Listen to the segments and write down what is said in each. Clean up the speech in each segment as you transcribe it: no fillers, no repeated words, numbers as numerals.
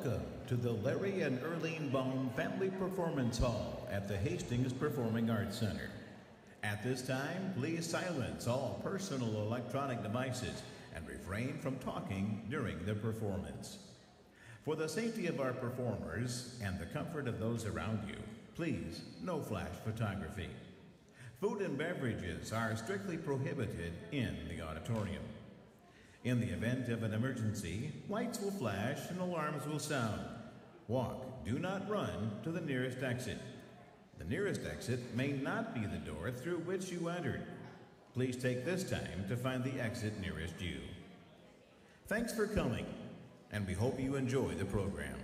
Welcome to the Larry and Earlene Bone Family Performance Hall at the Hastings Performing Arts Center. At this time, please silence all personal electronic devices and refrain from talking during the performance. For the safety of our performers and the comfort of those around you, please, no flash photography. Food and beverages are strictly prohibited in the auditorium. In the event of an emergency, lights will flash and alarms will sound. Walk, do not run to the nearest exit. The nearest exit may not be the door through which you entered. Please take this time to find the exit nearest you. Thanks for coming, and we hope you enjoy the program.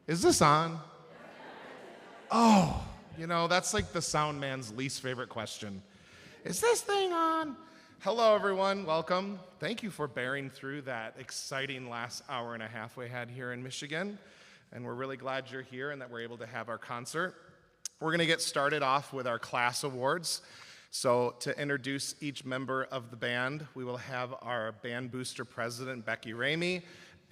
Is this on? Oh, that's like the sound man's least favorite question. Is this thing on? Hello, everyone. Welcome. Thank you for bearing through that exciting last hour and a half we had here in Michigan. And we're really glad you're here and that we're able to have our concert. We're going to get started off with our class awards. So to introduce each member of the band, we will have our band booster president, Becky Ramey,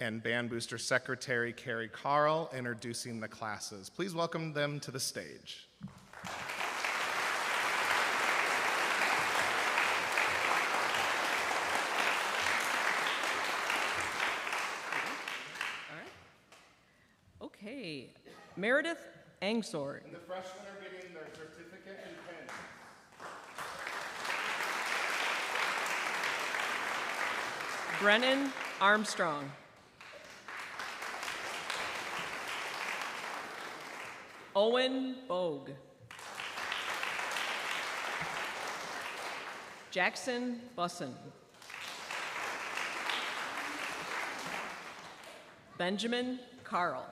and Band Booster Secretary Carrie Carl introducing the classes. Please welcome them to the stage. All right. Okay, Meredith Angsord. And the freshmen are getting their certificate and pen. Brennan Armstrong. Owen Bogue. Jackson Busson. Benjamin Carl.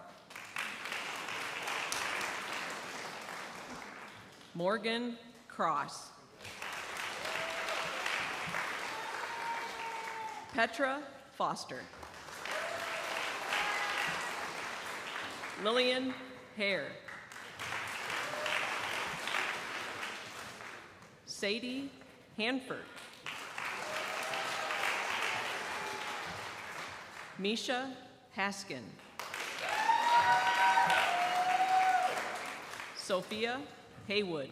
Morgan Cross. Petra Foster. Lillian Hare. Sadie Hanford. Misha Haskin. Sophia Haywood.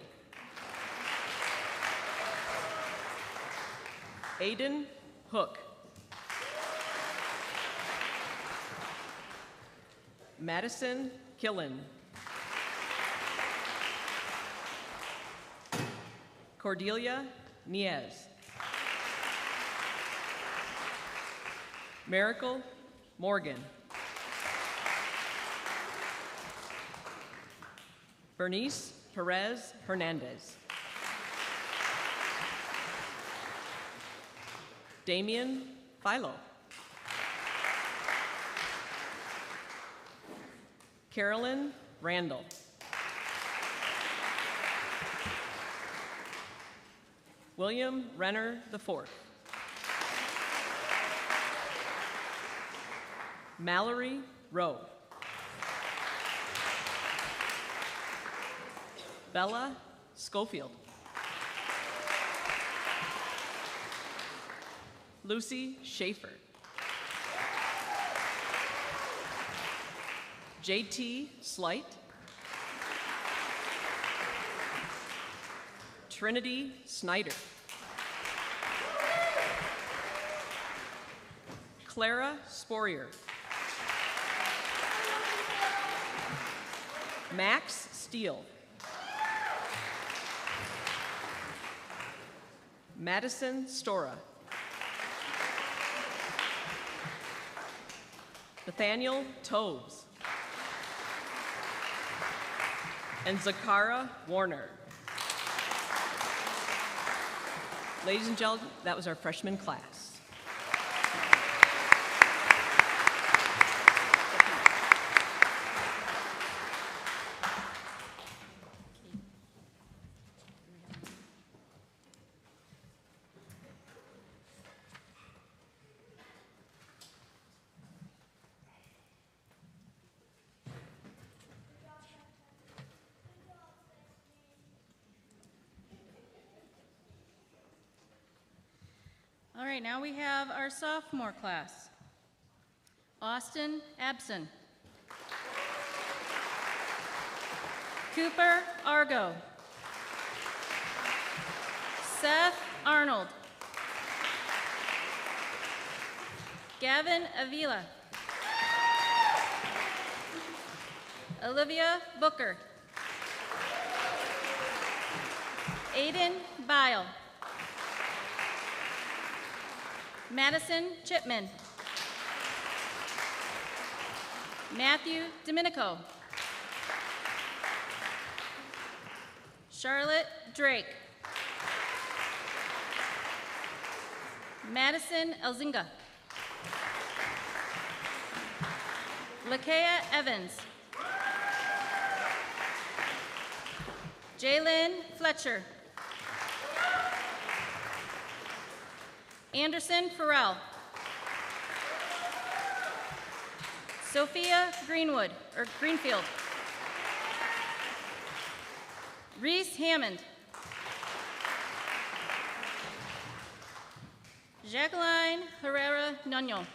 Aiden Hook. Madison Killen. Cordelia Niez. Miracle Morgan. Bernice Perez Hernandez. Damian Philo. Carolyn Randall. William Renner IV. Mallory Rowe. Bella Schofield. Lucy Schaefer. JT Slight. Trinity Snyder. Clara Sporier. Max Steele. Madison Stora. Nathaniel Tobes. And Zakara Warner. Ladies and gentlemen, that was our freshman class. All right, now we have our sophomore class. Austin Abson. Cooper Argo. Seth Arnold. Gavin Avila. Olivia Booker. Aiden Bile. Madison Chipman. Matthew Domenico. Charlotte Drake. Madison Elzinga. Lakea Evans. Jalen Fletcher. Anderson Farrell. Sophia Greenfield. Reese Hammond. Jacqueline Herrera Nuno.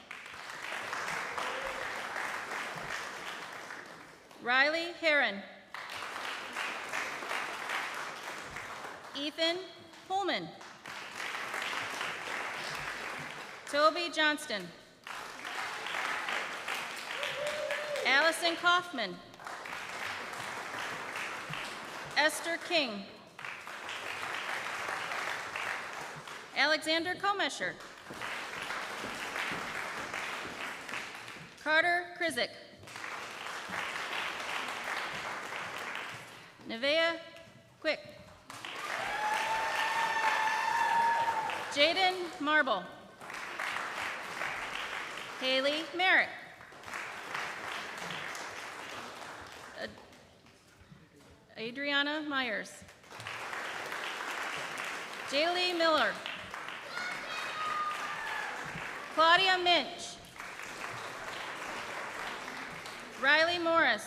Riley Heron. Ethan Pullman. Toby Johnston. Allison Kaufman. Esther King. Alexander Komesher. Carter Krizik. Nevea Quick. Jaden Marble. Haley Merritt. Adriana Myers. Jaylee Miller. Claudia Minch. Riley Morris.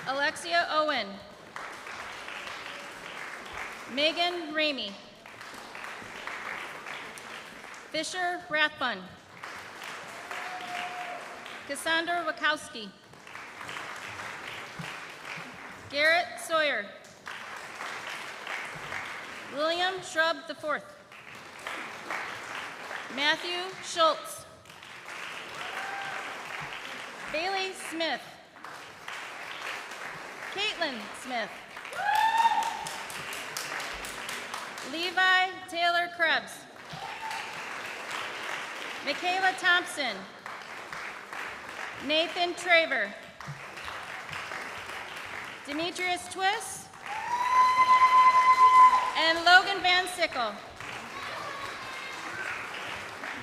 Alexia Owen. Megan Ramey. Fisher Rathbun. Cassandra Wachowski. Garrett Sawyer. William Shrub IV. Matthew Schultz. Bailey Smith. Caitlin Smith. Levi Taylor Krebs. Michaela Thompson. Nathan Traver. Demetrius Twist. And Logan Van Sickle.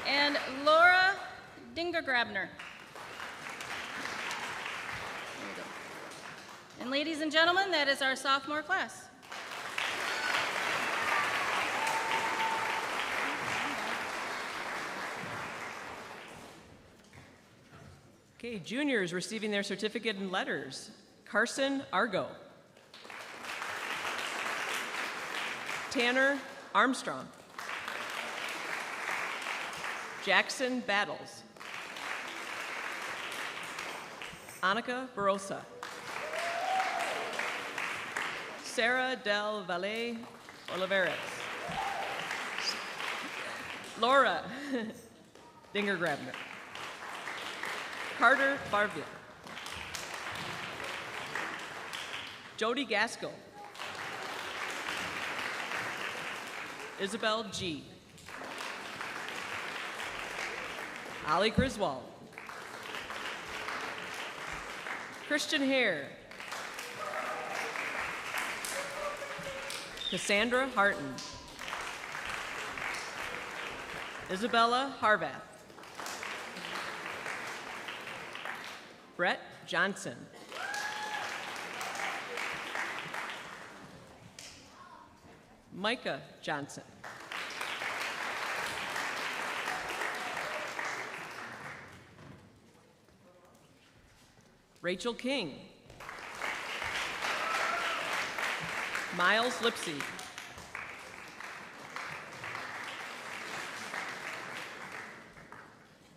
And Laura Dingergrabner. And ladies and gentlemen, that is our sophomore class. Okay, juniors receiving their certificate and letters. Carson Argo. Tanner Armstrong. Jackson Battles. Annika Barossa. Sarah Del Valle Oliveras. Laura Dingergrabner. Carter Barvia. Jody Gaskell. Isabel G. Ali Griswold. Christian Hare. Cassandra Harton. Isabella Harvath. Brett Johnson. Micah Johnson. Rachel King. Miles Lipsy.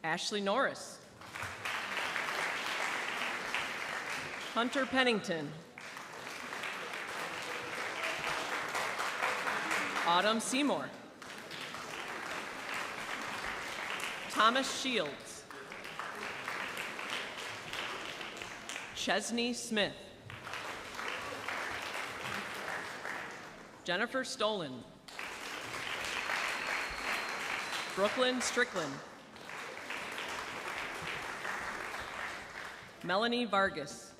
Ashley Norris. Hunter Pennington. Autumn Seymour. Thomas Shields. Chesney Smith. Jennifer Stolen. Brooklyn Strickland. Melanie Vargas.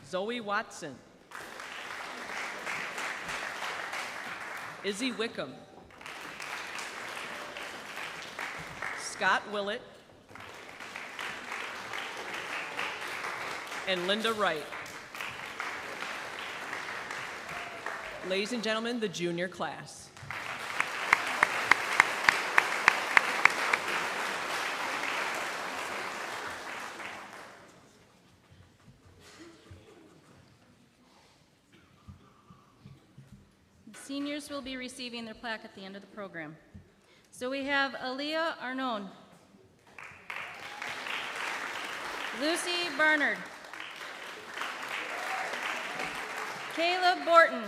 Zoe Watson. Izzy Wickham. Scott Willett. And Linda Wright. Ladies and gentlemen, the junior class. Seniors will be receiving their plaque at the end of the program. So we have Aaliyah Arnon, Lucy Barnard, Caleb Borton,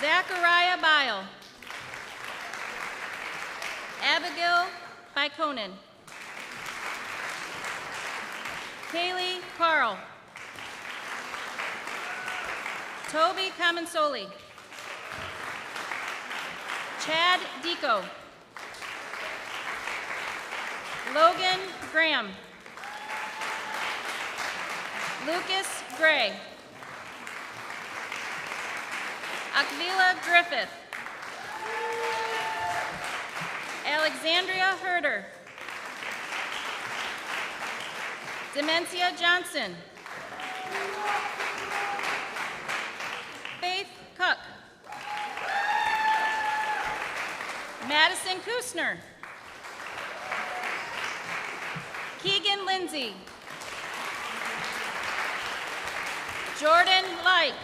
Zachariah Bile, Abigail Bikonen, Kaylee Carl, Toby Comensoli, Chad Deco, Logan Graham, Lucas Gray, Akvila Griffith, Alexandria Herder, Demencia Johnson, Faith Cook, Madison Kusner, Keegan Lindsay, Jordan Light,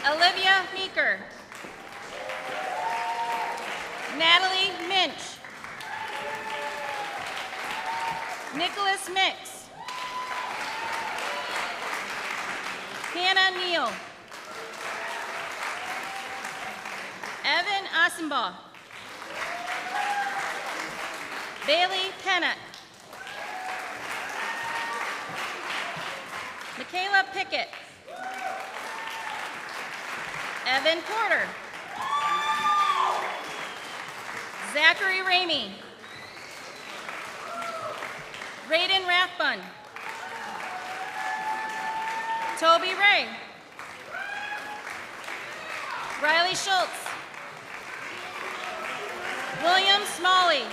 Olivia Meeker, Natalie Minch, Nicholas Mix, Hannah Neal, Evan Asenbaugh, Bailey Pennant, Michaela Pickett, Evan Porter, Zachary Ramey, Raiden Rathbun, Toby Ray, Riley Schultz, William Smalley,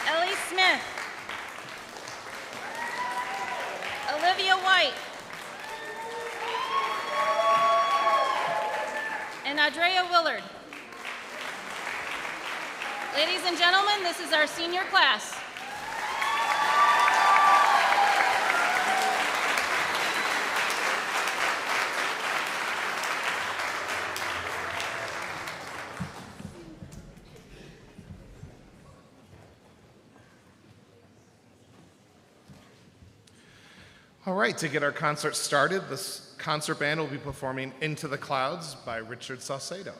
Ellie Smith, Olivia White, and Andrea Willard. Ladies and gentlemen, this is our senior class. All right, to get our concert started, this concert band will be performing Into the Clouds by Richard Saucedo.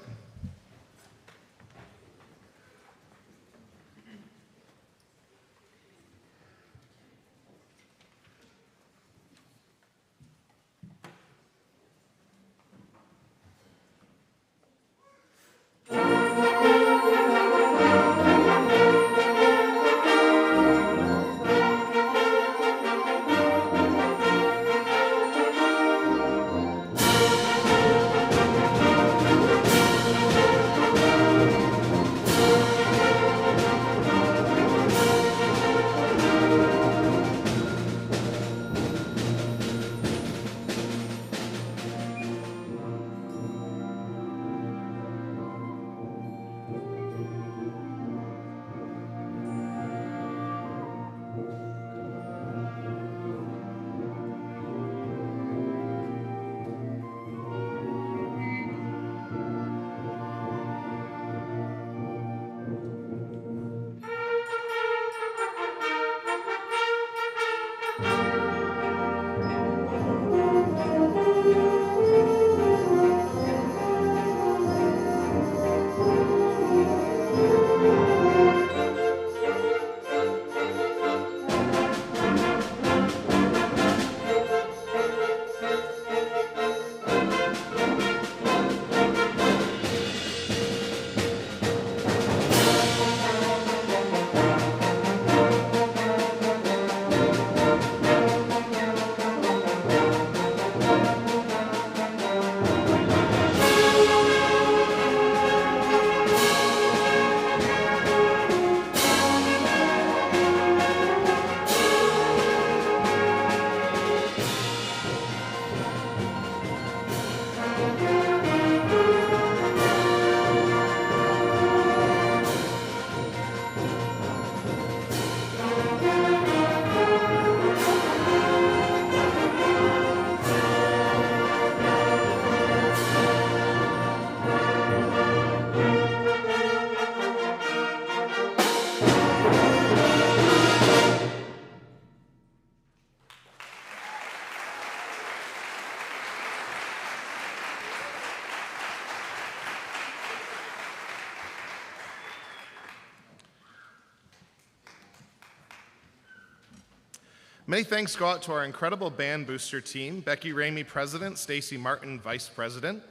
Many thanks go out to our incredible band booster team, Becky Ramey, President, Stacy Martin, Vice President,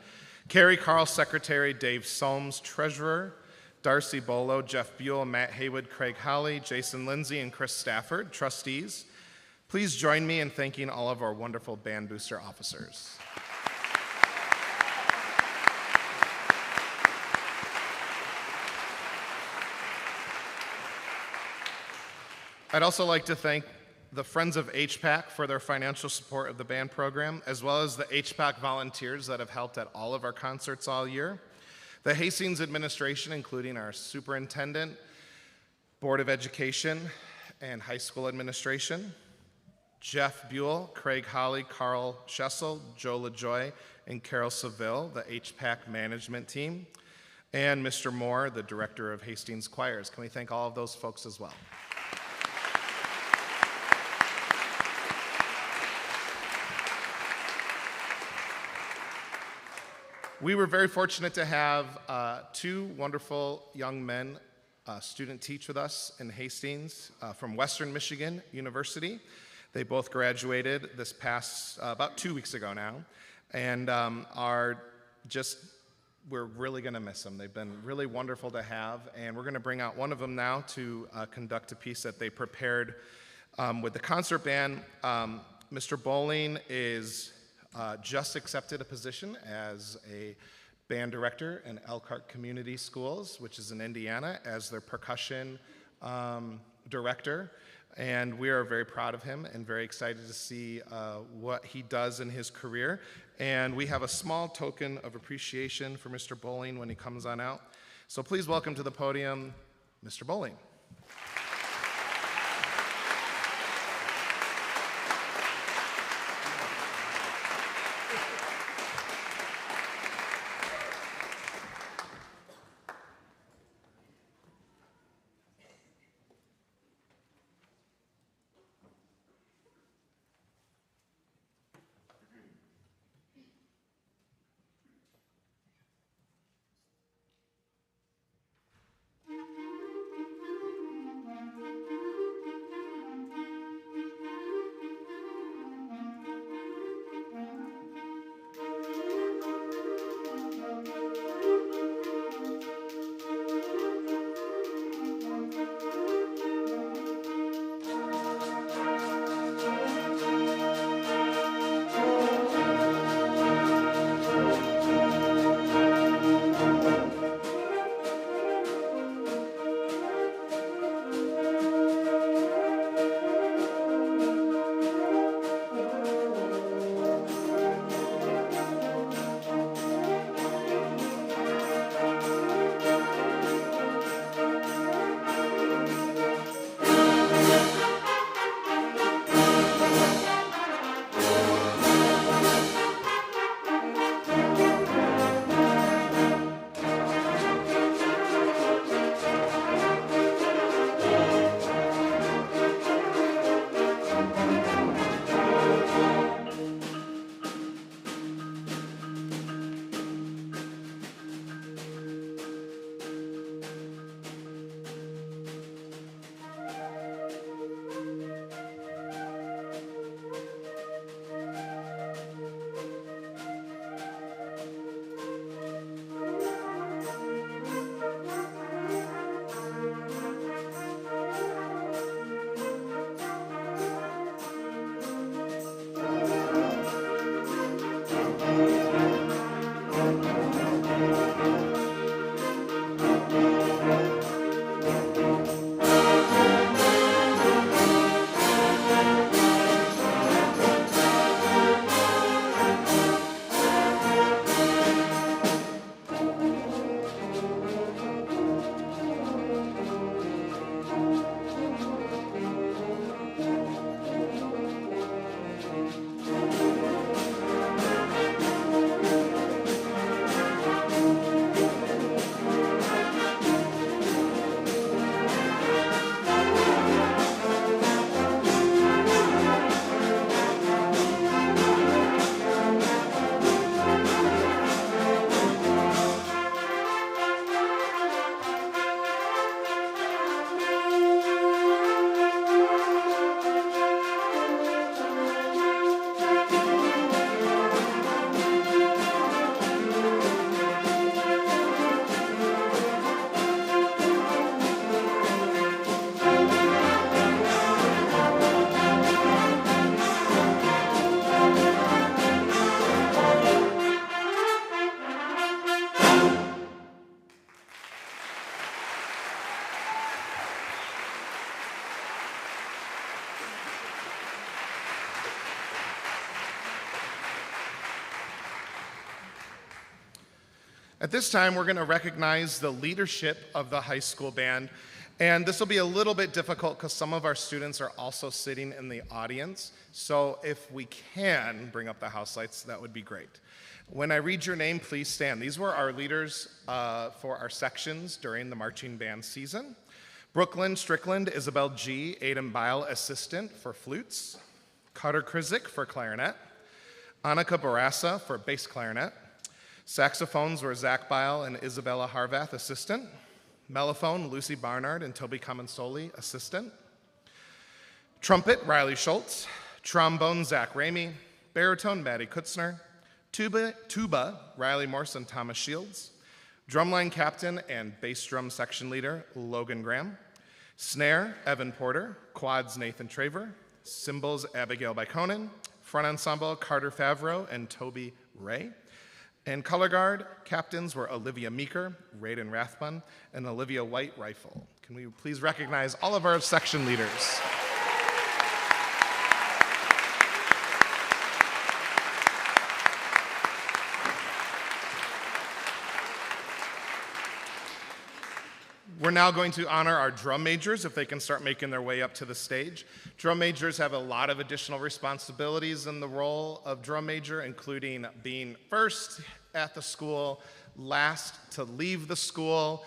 Carrie Carl, Secretary, Dave Solms, Treasurer, Darcy Bolo, Jeff Buell, Matt Haywood, Craig Holly, Jason Lindsay, and Chris Stafford, Trustees. Please join me in thanking all of our wonderful band booster officers. I'd also like to thank the Friends of HPAC for their financial support of the band program, as well as the HPAC volunteers that have helped at all of our concerts all year. The Hastings administration, including our superintendent, Board of Education, and high school administration. Jeff Buell, Craig Holly, Carl Schessel, Joe LaJoy, and Carol Seville, the HPAC management team. And Mr. Moore, the director of Hastings Choirs. Can we thank all of those folks as well? We were very fortunate to have two wonderful young men student teach with us in Hastings from Western Michigan University. They both graduated this past, about 2 weeks ago now, and we're really gonna miss them. They've been really wonderful to have, and we're gonna bring out one of them now to conduct a piece that they prepared with the concert band. Mr. Bowling is just accepted a position as a band director in Elkhart Community Schools, which is in Indiana, as their percussion director. And we are very proud of him and very excited to see what he does in his career. And we have a small token of appreciation for Mr. Bowling when he comes on out. So please welcome to the podium, Mr. Bowling. At this time, we're going to recognize the leadership of the high school band. And this will be a little bit difficult because some of our students are also sitting in the audience. So if we can bring up the house lights, that would be great. When I read your name, please stand. These were our leaders for our sections during the marching band season. Brooklyn Strickland, Isabel G., Aiden Bile, assistant for flutes. Carter Krizik for clarinet. Annika Barassa for bass clarinet. Saxophones were Zach Bile and Isabella Harvath, assistant. Mellophone, Lucy Barnard and Toby Comensoli, assistant. Trumpet, Riley Schultz. Trombone, Zach Ramey. Baritone, Maddie Kutzner. Tuba, Riley Morse and Thomas Shields. Drumline captain and bass drum section leader, Logan Graham. Snare, Evan Porter. Quads, Nathan Traver. Cymbals, Abigail Byconen. Front ensemble, Carter Favreau and Toby Ray. And color guard captains were Olivia Meeker, Raiden Rathbun, and Olivia White Rifle. Can we please recognize all of our section leaders? We're now going to honor our drum majors if they can start making their way up to the stage. Drum majors have a lot of additional responsibilities in the role of drum major, including being first at the school, last to leave the school,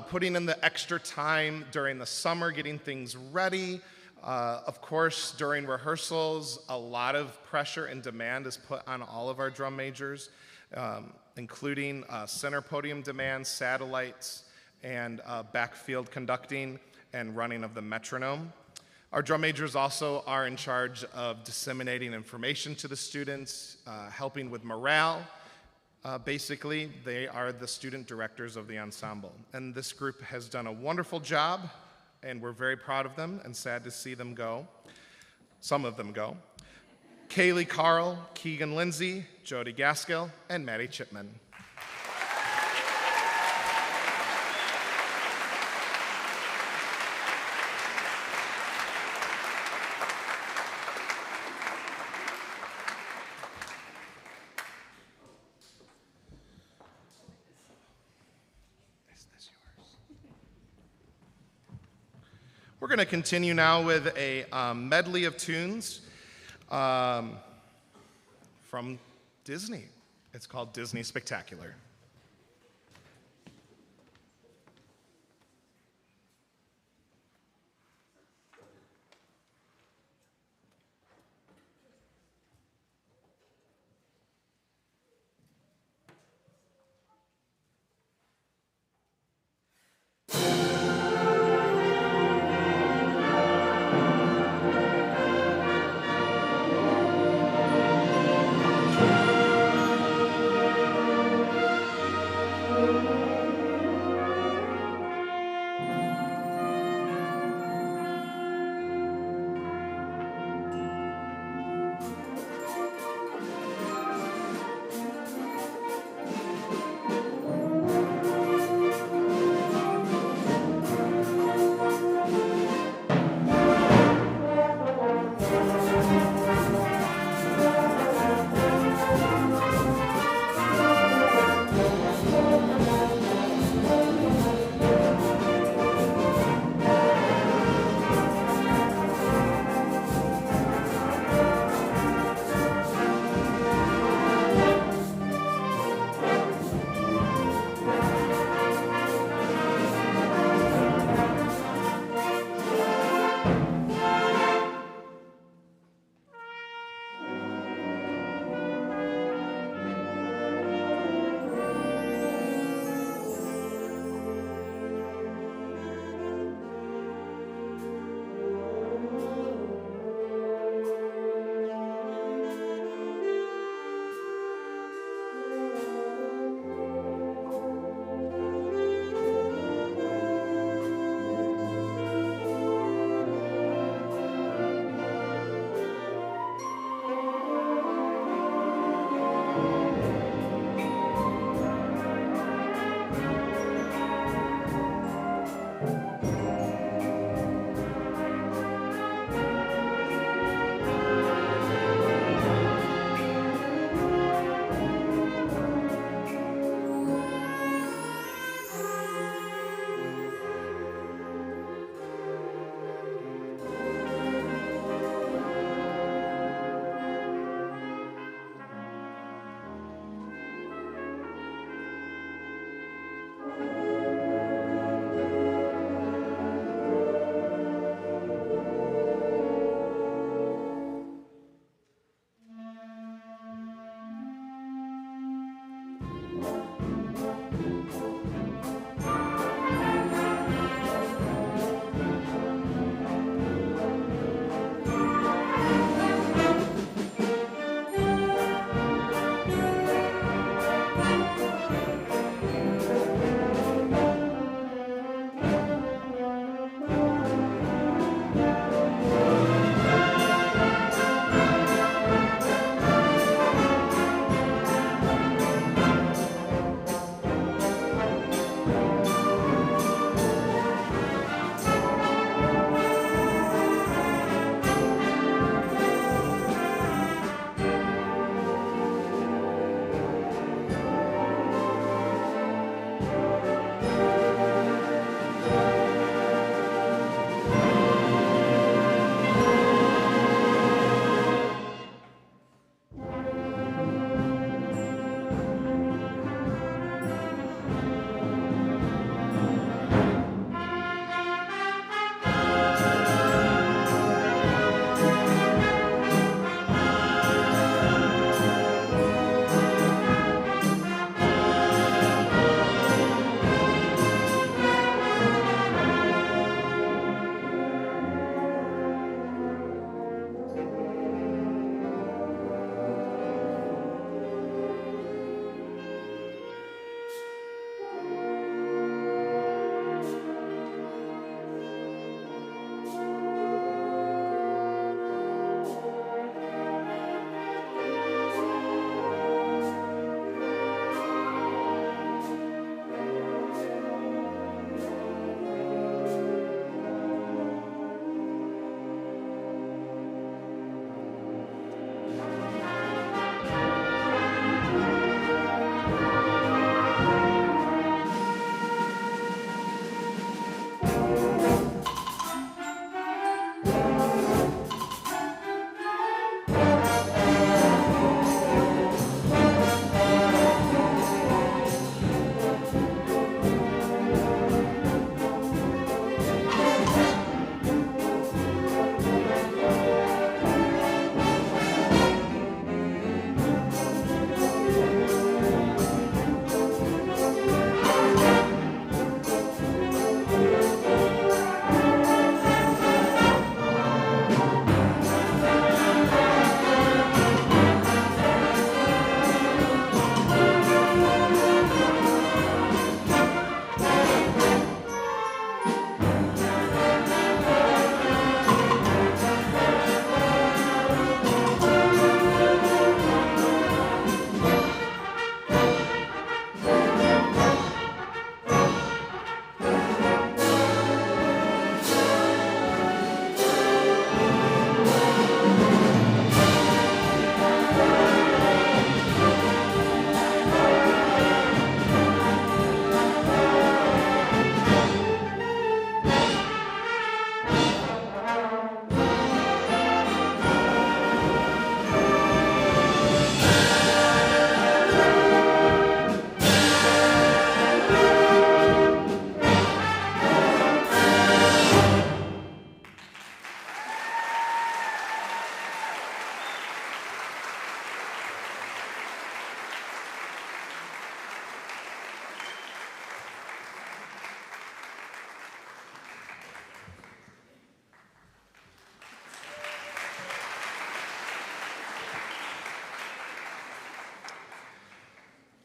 putting in the extra time during the summer, getting things ready. Of course, during rehearsals, a lot of pressure and demand is put on all of our drum majors, including center podium demands, satellites, and backfield conducting and running of the metronome. Our drum majors also are in charge of disseminating information to the students, helping with morale. Basically, they are the student directors of the ensemble. And this group has done a wonderful job, and we're very proud of them and sad to see them go. Some of them go. Kaylee Carl, Keegan Lindsay, Jody Gaskill, and Maddie Chipman. We're going to continue now with a medley of tunes from Disney. It's called Disney Spectacular.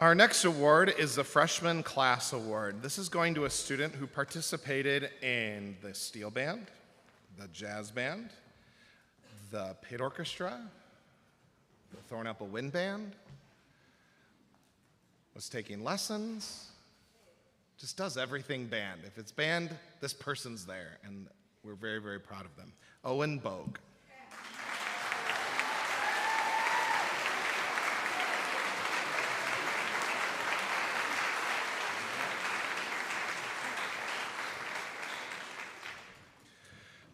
Our next award is the Freshman Class Award. This is going to a student who participated in the steel band, the jazz band, the pit orchestra, the Thornapple Wind Band, was taking lessons, just does everything band. If it's band, this person's there, and we're very, very proud of them. Owen Bogue.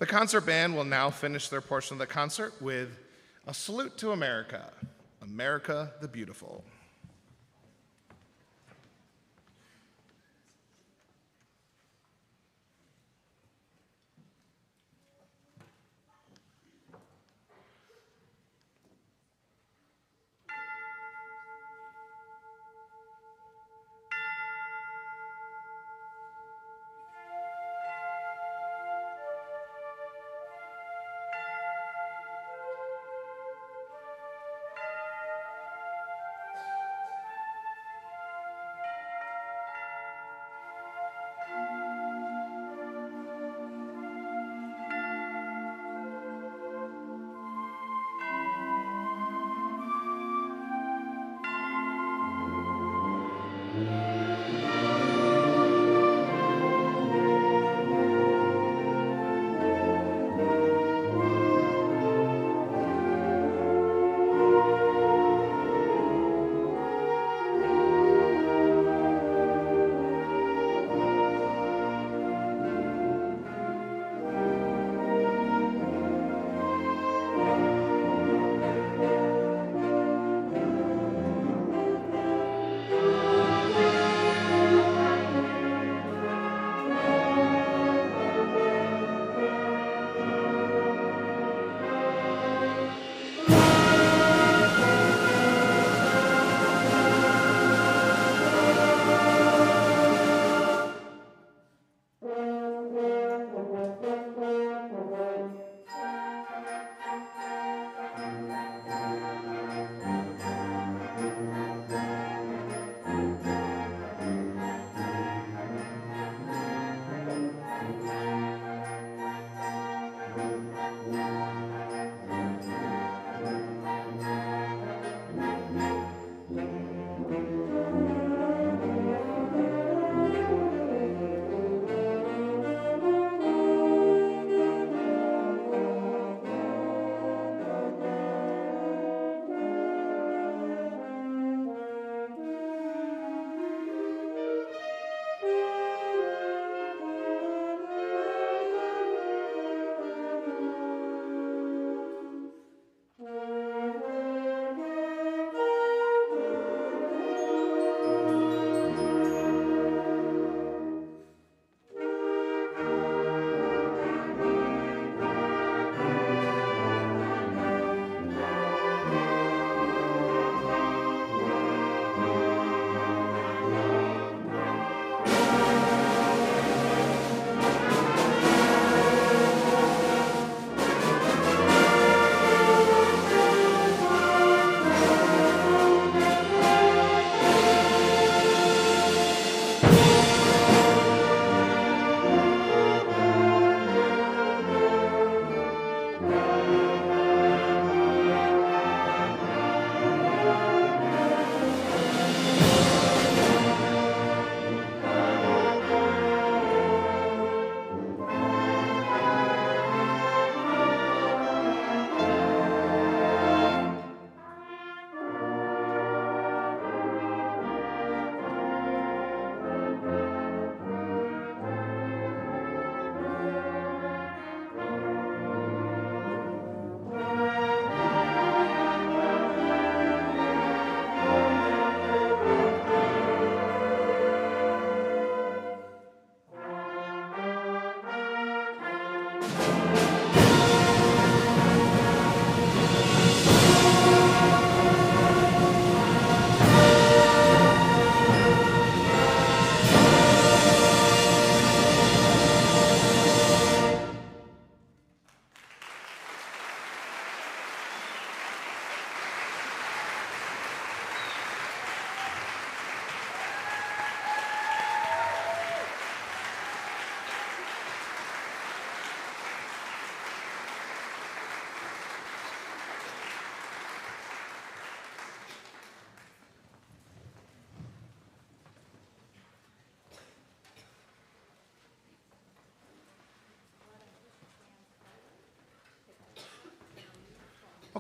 The concert band will now finish their portion of the concert with a salute to America, America the Beautiful.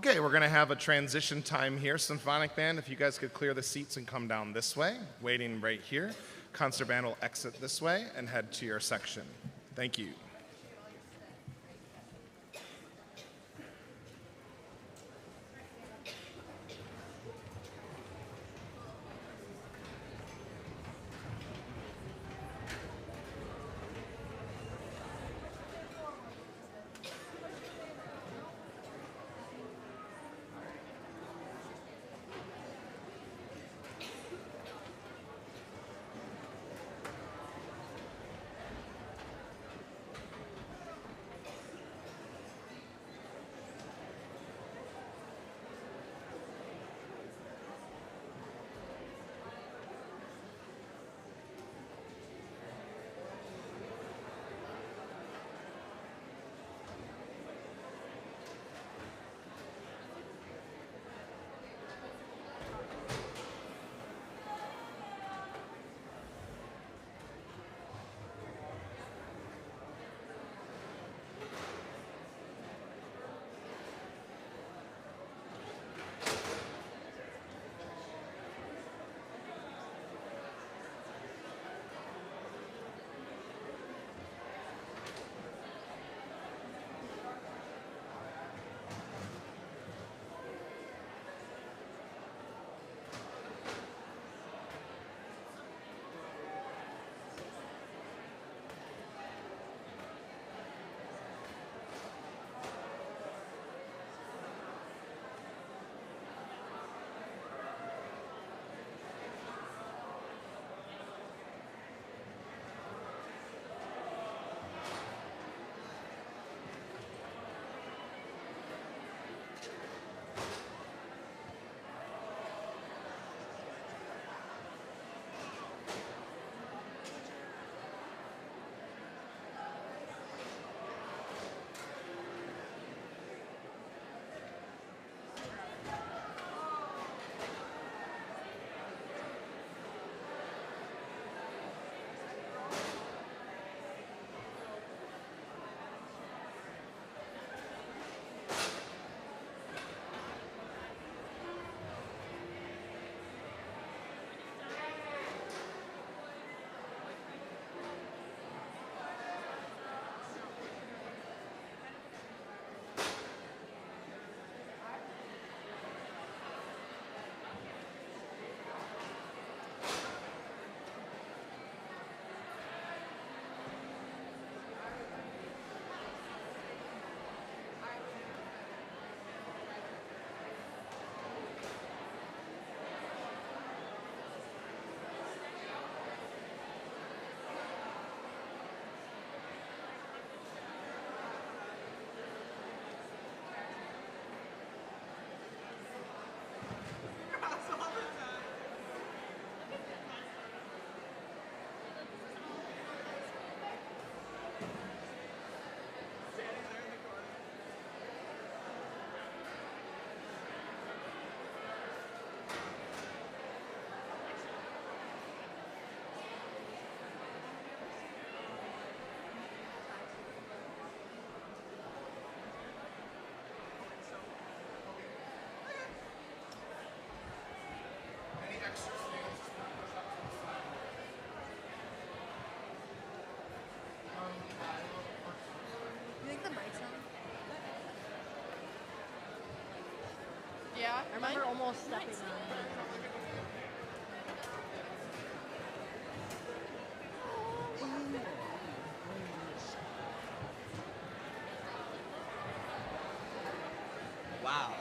Okay, we're going to have a transition time here. Symphonic band, if you guys could clear the seats and come down this way, waiting right here. Concert band will exit this way and head to your section. Thank you. Yeah, I remember almost stepping on it. Wow.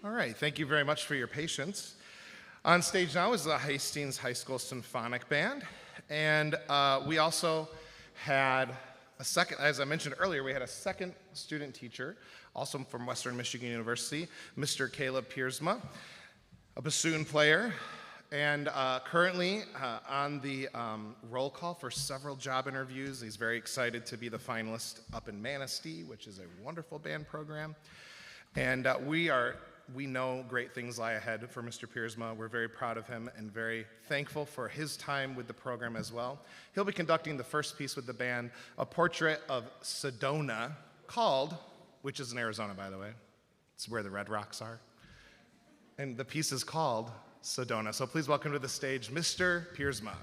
All right, thank you very much for your patience. On stage now is the Hastings High School Symphonic Band, and we also had a second, as I mentioned earlier, we had a second student teacher, also from Western Michigan University, Mr. Caleb Piersma, a bassoon player, and currently on the roll call for several job interviews. He's very excited to be the finalist up in Manistee, which is a wonderful band program. And we know great things lie ahead for Mr. Piersma. We're very proud of him and very thankful for his time with the program as well. He'll be conducting the first piece with the band, a portrait of Sedona called, which is in Arizona, by the way. It's where the Red Rocks are. And the piece is called Sedona. So please welcome to the stage, Mr. Piersma.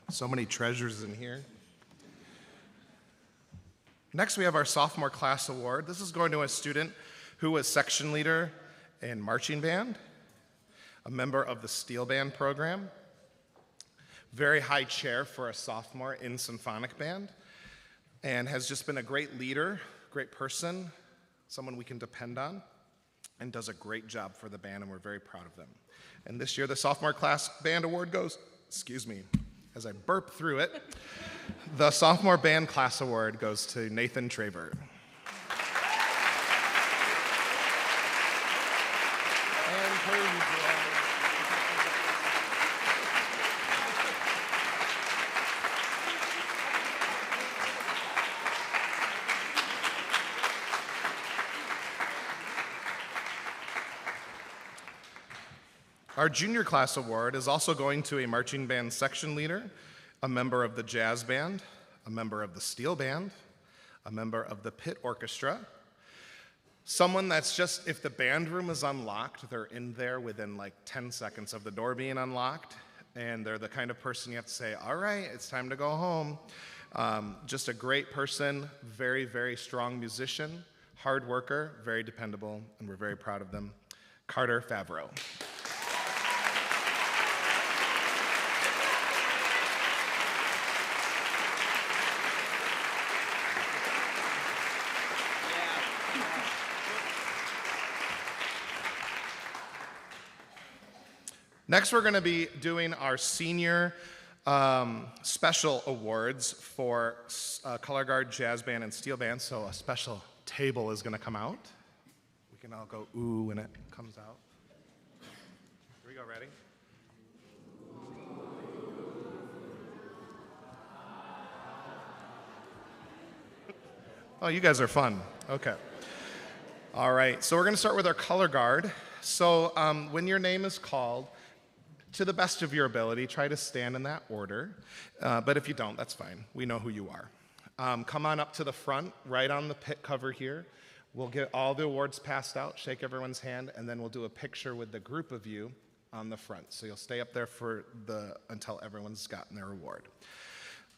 So many treasures in here. Next, we have our sophomore class award. This is going to a student who was section leader in marching band, a member of the steel band program, very high chair for a sophomore in symphonic band, and has just been a great leader, great person, someone we can depend on, and does a great job for the band, and we're very proud of them. And this year, the sophomore class band award goes, as I burp through it, the sophomore band class award goes to Nathan Traver. Our junior class award is also going to a marching band section leader, a member of the jazz band, a member of the steel band, a member of the pit orchestra, someone that's just, if the band room is unlocked, they're in there within like 10 seconds of the door being unlocked, and they're the kind of person you have to say, all right, it's time to go home. Just a great person, very, very strong musician, hard worker, very dependable, and we're very proud of them. Carter Favreau. Next, we're going to be doing our senior special awards for color guard, jazz band, and steel band. So a special table is going to come out. We can all go ooh when it comes out. Here we go, ready? Oh, you guys are fun. Okay. All right, so we're going to start with our color guard. So when your name is called, to the best of your ability, try to stand in that order. But if you don't, that's fine. We know who you are. Come on up to the front, right on the pit cover here. We'll get all the awards passed out, shake everyone's hand, and then we'll do a picture with the group of you on the front. So you'll stay up there until everyone's gotten their award.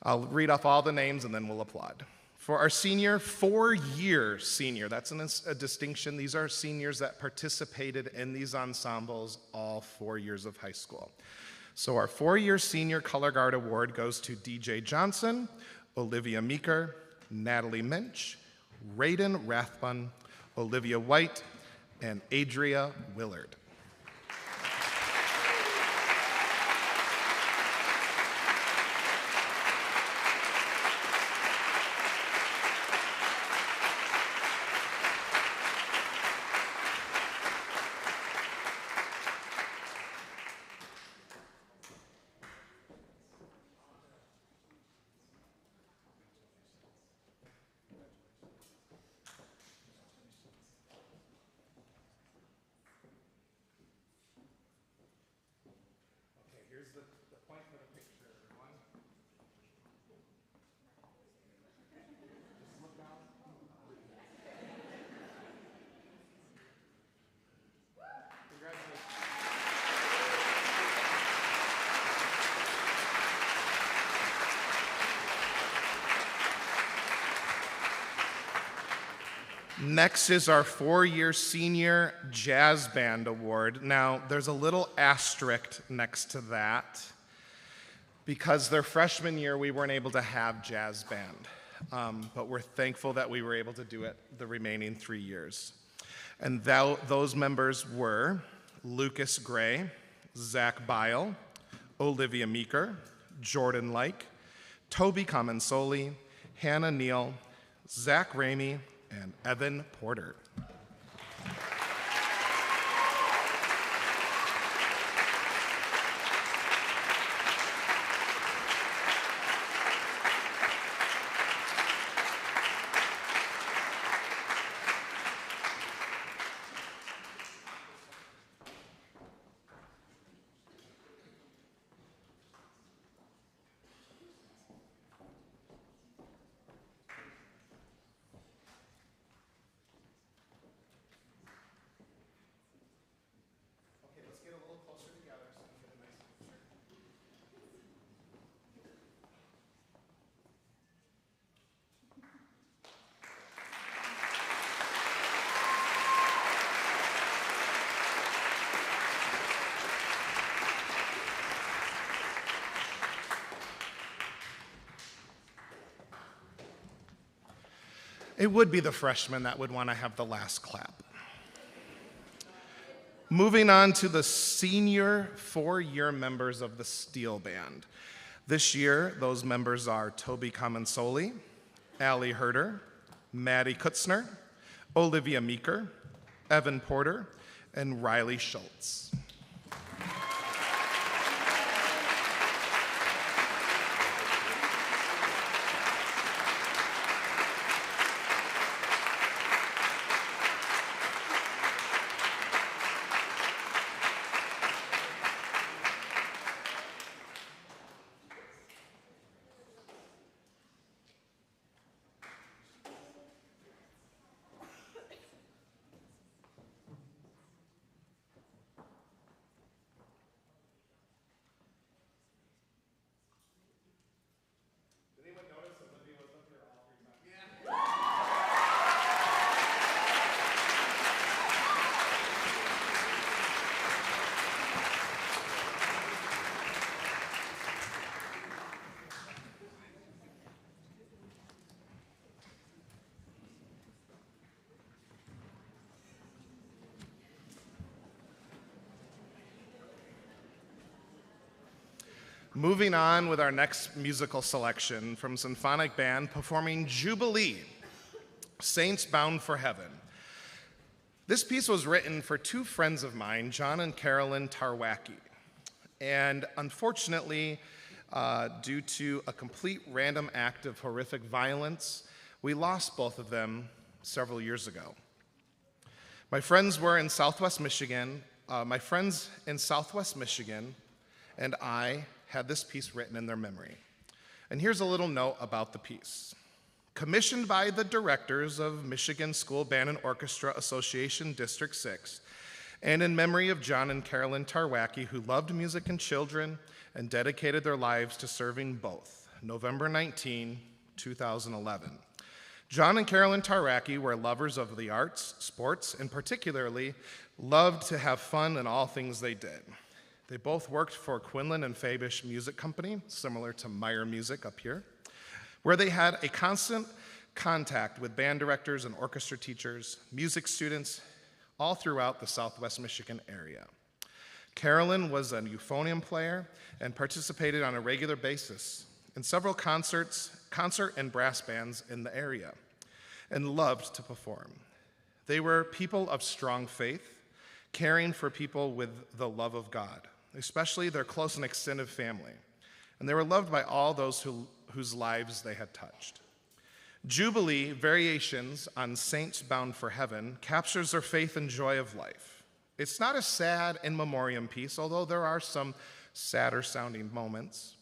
I'll read off all the names, and then we'll applaud. For our senior, 4-year senior, that's a distinction. These are seniors that participated in these ensembles all 4 years of high school. So our 4-year senior color guard award goes to DJ Johnson, Olivia Meeker, Natalie Minch, Raiden Rathbun, Olivia White, and Adria Willard. Next is our 4-year senior jazz band award. Now, there's a little asterisk next to that because their freshman year we weren't able to have jazz band, but we're thankful that we were able to do it the remaining 3 years. And those members were Lucas Gray, Zach Bile, Olivia Meeker, Jordan Like, Toby Comensoli, Hannah Neal, Zach Ramey, and Evan Porter. It would be the freshmen that would want to have the last clap. Moving on to the senior 4-year members of the steel band. This year, those members are Toby Comensoli, Allie Herder, Maddie Kutzner, Olivia Meeker, Evan Porter, and Riley Schultz. Moving on with our next musical selection from Symphonic Band performing Jubilee, Saints Bound for Heaven. This piece was written for 2 friends of mine, John and Carolyn Tarwacki. And unfortunately, due to a complete random act of horrific violence, we lost both of them several years ago. My friends in Southwest Michigan and I had this piece written in their memory. And here's a little note about the piece. Commissioned by the directors of Michigan School Band and Orchestra Association District 6, and in memory of John and Carolyn Tarwacki, who loved music and children and dedicated their lives to serving both, November 19, 2011. John and Carolyn Tarwacki were lovers of the arts, sports, and particularly loved to have fun in all things they did. They both worked for Quinlan and Fabish Music Company, similar to Meyer Music up here, where they had a constant contact with band directors and orchestra teachers, music students, all throughout the Southwest Michigan area. Carolyn was a euphonium player and participated on a regular basis in several concert and brass bands in the area, and loved to perform. They were people of strong faith, caring for people with the love of God, especially their close and extended family. And they were loved by all those whose lives they had touched. Jubilee, Variations on Saints Bound for Heaven, captures their faith and joy of life. It's not a sad in memoriam piece, although there are some sadder sounding moments,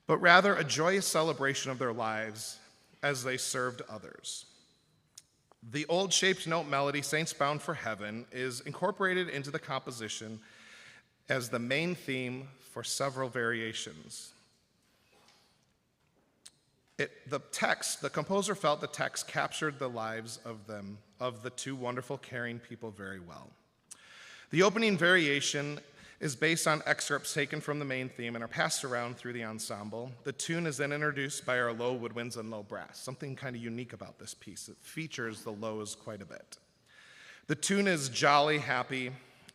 but rather a joyous celebration of their lives as they served others. The old shaped note melody, Saints Bound for Heaven, is incorporated into the composition as the main theme for several variations. The composer felt the text captured the lives of them of the two wonderful, caring people very well. The opening variation is based on excerpts taken from the main theme and are passed around through the ensemble. The tune is then introduced by our low woodwinds and low brass. Something kind of unique about this piece. It features the lows quite a bit. The tune is jolly, happy,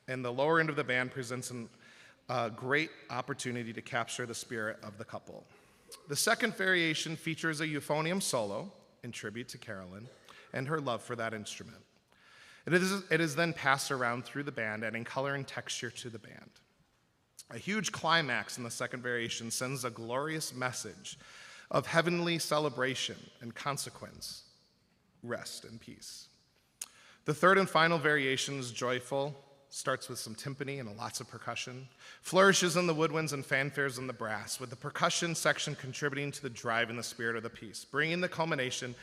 and the lower end of the band presents a great opportunity to capture the spirit of the couple. The second variation features a euphonium solo in tribute to Carolyn and her love for that instrument. It is then passed around through the band, adding color and texture to the band. A huge climax in the second variation sends a glorious message of heavenly celebration and consequence, rest and peace. The third and final variation is joyful, starts with some timpani and lots of percussion, flourishes in the woodwinds and fanfares in the brass, with the percussion section contributing to the drive and the spirit of the piece, bringing the culmination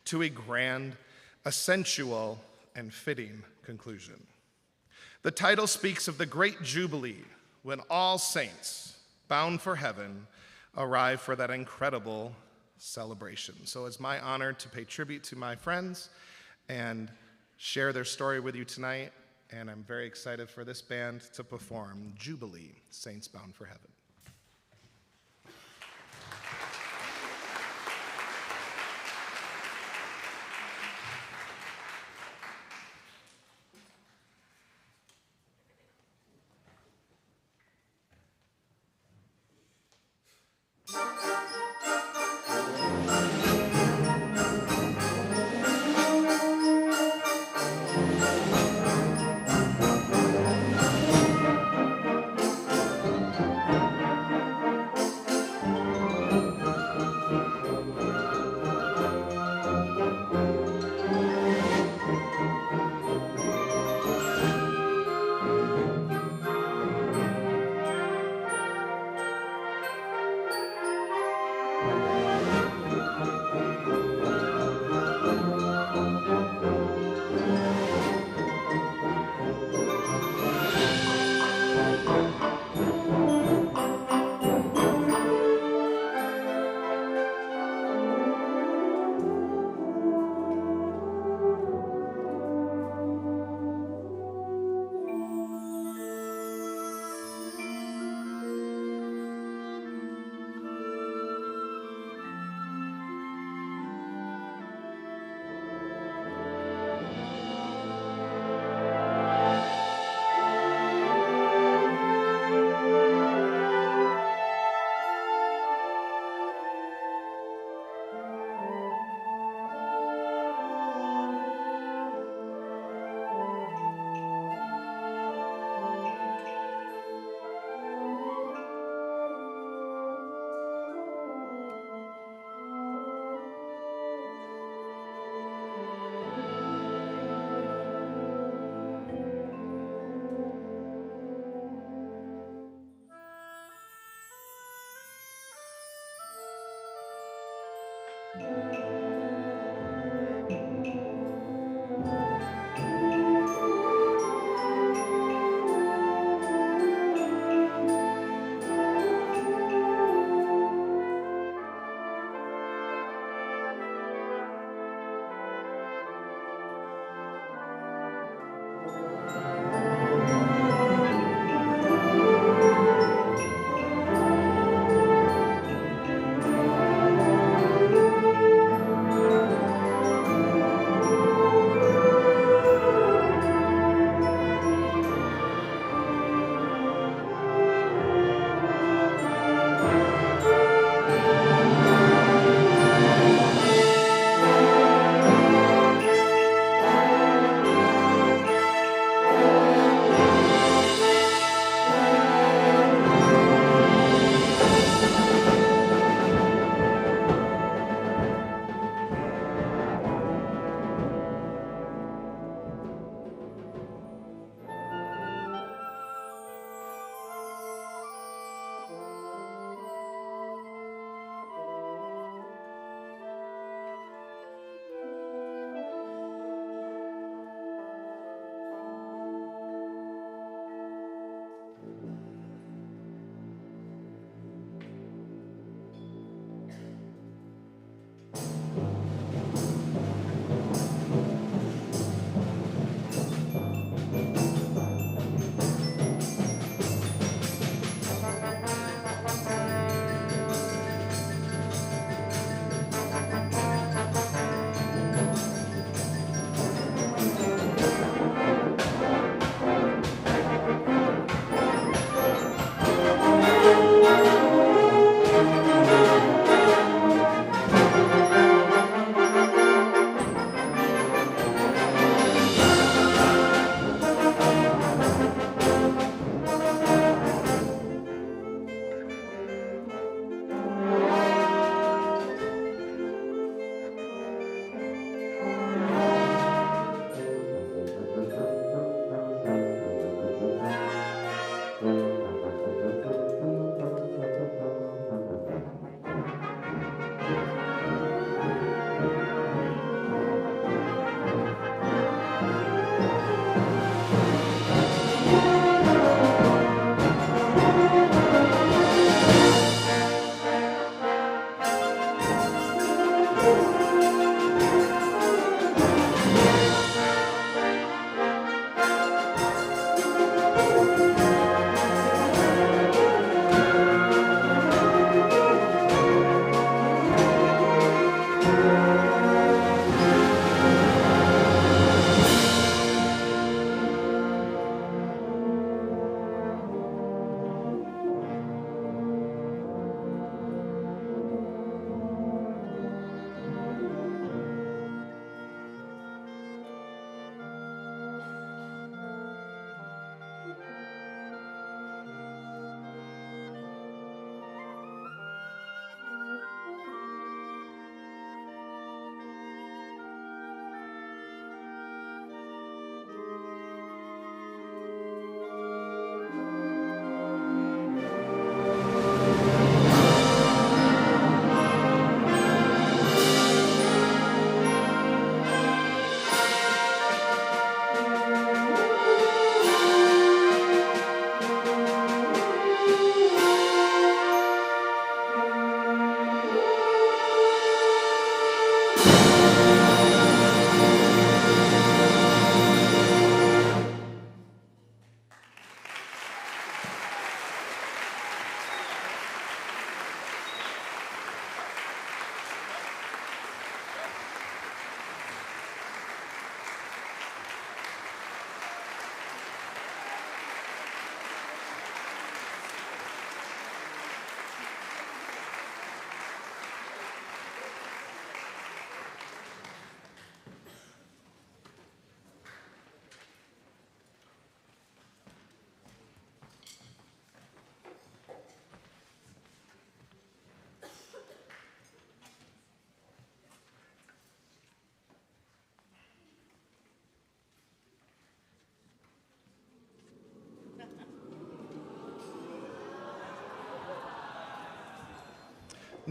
to a grand, a sensual, and fitting conclusion. The title speaks of the great jubilee when all saints, bound for heaven, arrive for that incredible celebration. So it's my honor to pay tribute to my friends and share their story with you tonight, and I'm very excited for this band to perform Jubilee, Saints Bound for Heaven.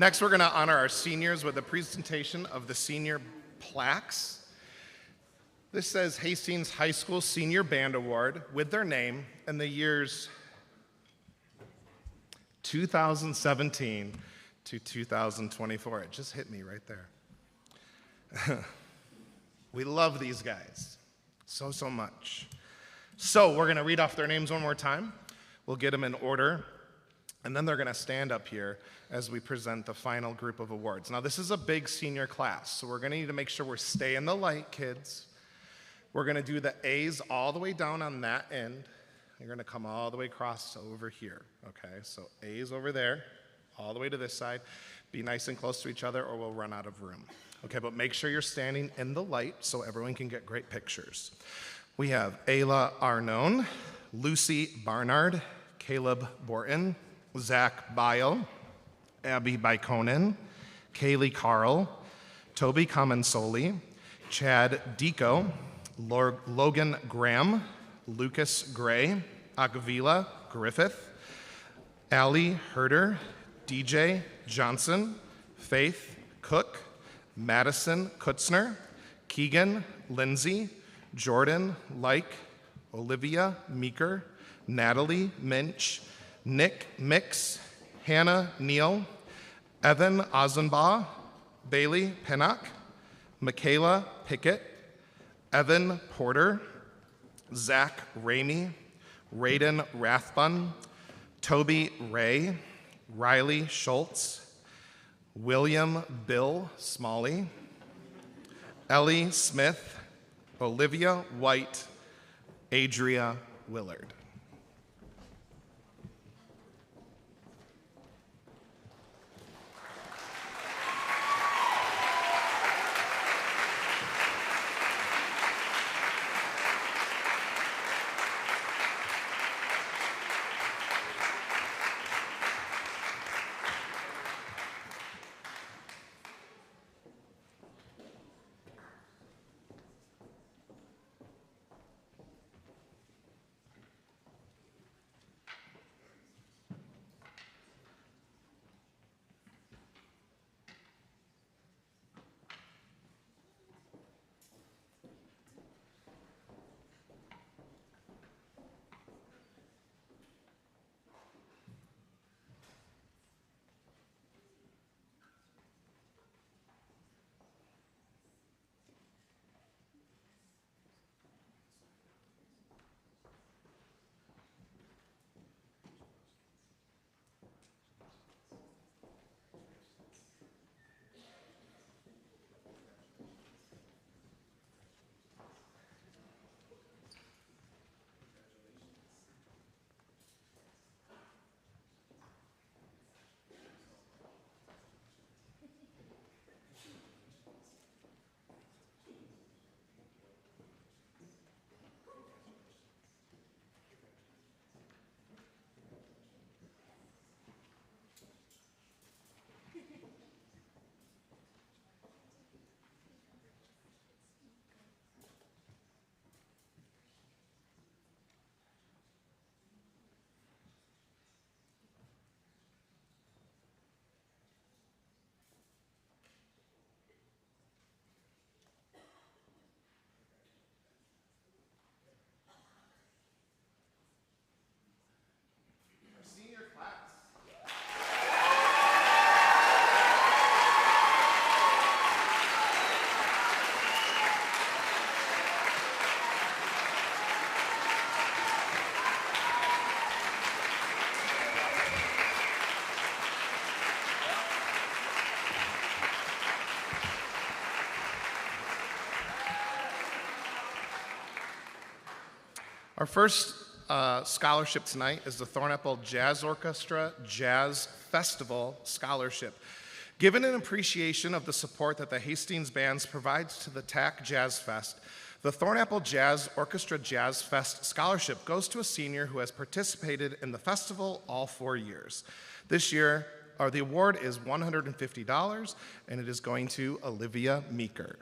Next, we're going to honor our seniors with a presentation of the senior plaques. This says Hastings High School Senior Band Award with their name and the years 2017 to 2024. It just hit me right there. We love these guys so much. So we're going to read off their names one more time. We'll get them in order, and then they're going to stand up here as we present the final group of awards. Now, this is a big senior class, so we're going to need to make sure we're staying the light, kids. We're going to do the A's all the way down on that end. You're going to come all the way across over here, okay? So A's over there, all the way to this side. Be nice and close to each other or we'll run out of room. Okay, but make sure you're standing in the light so everyone can get great pictures. We have Ayla Arnone, Lucy Barnard, Caleb Borton, Zach Bile, Abby Bikonen, Kaylee Carl, Toby Comensoli, Chad Deco, Logan Graham, Lucas Gray, Agvila Griffith, Allie Herder, DJ Johnson, Faith Cook, Madison Kutzner, Keegan Lindsay, Jordan Like, Olivia Meeker, Natalie Minch, Nick Mix, Hannah Neal, Evan Ozenbaugh, Bailey Pinnock, Michaela Pickett, Evan Porter, Zach Ramey, Raiden Rathbun, Toby Ray, Riley Schultz, William Bill Smalley, Ellie Smith, Olivia White, Adria Willard. Our first scholarship tonight is the Thornapple Jazz Orchestra Jazz Festival Scholarship. Given in appreciation of the support that the Hastings Bands provides to the TAC Jazz Fest, the Thornapple Jazz Orchestra Jazz Fest Scholarship goes to a senior who has participated in the festival all 4 years. This year, the award is $150, and it is going to Olivia Meeker.